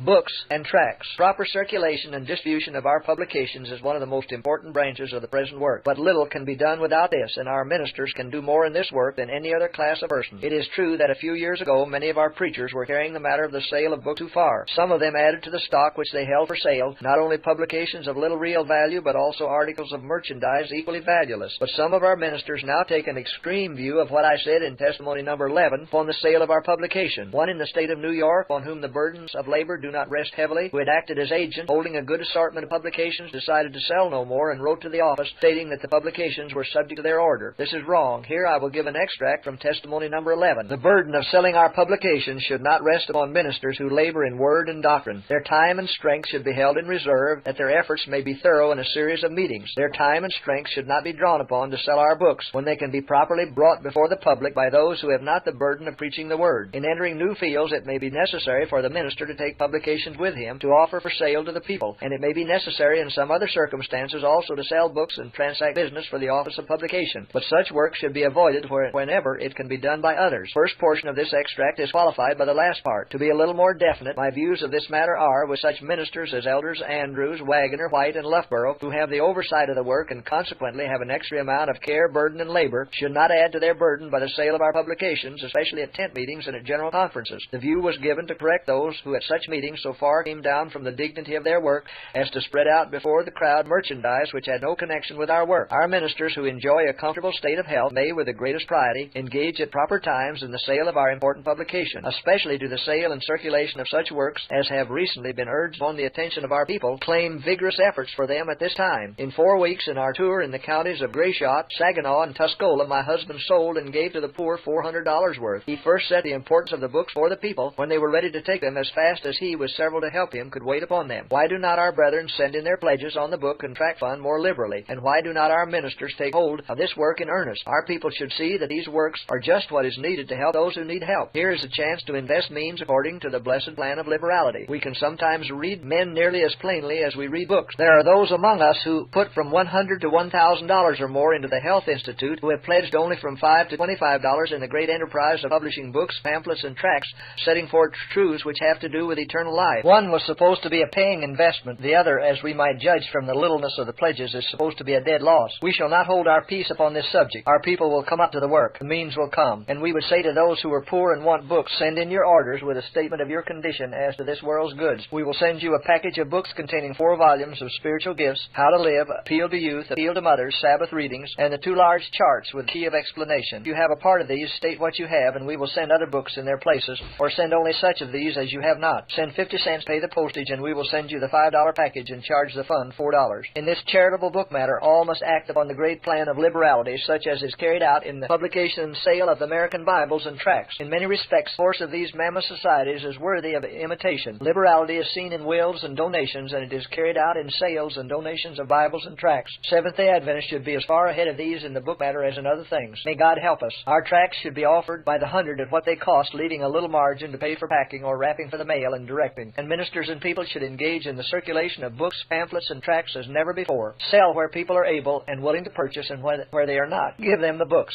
books, and tracts. Proper circulation and distribution of our publications is one of the most important branches of the present work. But little can be done without this, and our ministers can do more in this work than any other class of person. It is true that a few years ago many of our preachers were carrying the matter of the sale of books too far. Some of them added to the stock which they held for sale not only publications of little real value, but also articles of merchandise equally valueless. But some of our ministers now take an extreme view of what I said in testimony number 11 upon the sale of our publication. One in the state of New York, on whom the burdens of labor do not rest heavily, who had acted as agent, holding a good assortment of publications, decided to sell no more and wrote to the office stating that the publications were subject to their order. This is wrong. Here I will give an extract from testimony number 11. The burden of selling our publications should not rest upon ministers who labor in word and doctrine. Their time and strength should be held in reserve, that their efforts may be thorough in a series of meetings. Their time and strength should not be drawn upon to sell our books when they can be properly brought before the public by those who have not the burden of preaching the word. In entering new fields, it may be necessary for the minister to take publications with him to offer for sale to the people, and it may be necessary in some other circumstances also to sell books and transact business for the office of publication. But such work should be avoided whenever it can be done by others. First portion of this extract is qualified by the last part. To be a little more definite, my views of this matter are, with such ministers as Elders Andrews, Wagoner, White, and Loughborough, who have the oversight of the work and consequently have an extra amount of care, burden, and labor, should not add to their burden by the sale of our publications, especially at tent meetings and at general conferences. The view was given to correct those who at such meetings so far came down from the dignity of their work as to spread out before the crowd merchandise which had no connection with our work. Our ministers who enjoy a comfortable state of health may, with the greatest priority, engage at proper times in the sale of our important publication, especially to the sale and circulation of such works as have recently been urged on the attention of our people. Claim vigorous efforts for them at this time. In 4 weeks in our tour in the counties of Gratiot, Saginaw, and Tuscola, my husband sold and gave to the poor $400 worth. He first set the importance of the books for the people when they were ready to take them as fast as he, with several to help him, could wait upon them. Why do not our brethren send in their pledges on the book and tract fund more liberally? And why do not our ministers take hold of this work in earnest? Our people should see that these works are just what is needed to help those who need help. Here is a chance to invest means according to the blessed plan of liberality. We can sometimes read men nearly as plainly as we read books. There are those among us who put from $100 to $1,000 or more into the Health Institute, who have pledged only from $5 to $25 in the great enterprise of publishing books, pamphlets, and tracts, setting forth truths which have to do with eternal life. One was supposed to be a paying investment. The other, as we might judge from the littleness of the pledges, is supposed to be a dead loss. We shall not hold our peace upon this subject. Our people will come up to the work. The means will come. And we would say to those who are poor and want books, send in your orders with a statement of your condition as to this world's goods. We will send you a package of books containing 4 volumes of spiritual gifts, How to Live, Appeal to Youth, Appeal to Mothers, Sabbath readings, and the 2 large charts with key of explanation. If you have a part of these, state what you have, and we will send other books in their places, or send only such of these as you have not. Send 50 cents, pay the postage, and we will send you the $5 package and charge the fund $4. In this charitable book matter, all must act upon the great plan of liberality, such as is carried out in the publication and sale of American Bibles and tracts. In many respects, the force of these mammoth societies is worthy of imitation. Liberality is seen in wills and donations, and it is carried out in sales and donations of Bibles and tracts. Seventh-day Adventists should be as far ahead of these in the book matter as in other things. May God help us. Our tracts should be offered by the hundred at what they cost, leaving a little margin to pay for packing or wrapping for the mail and directing. And ministers and people should engage in the circulation of books, pamphlets, and tracts as never before. Sell where people are able and willing to purchase, and where they are not, give them the books.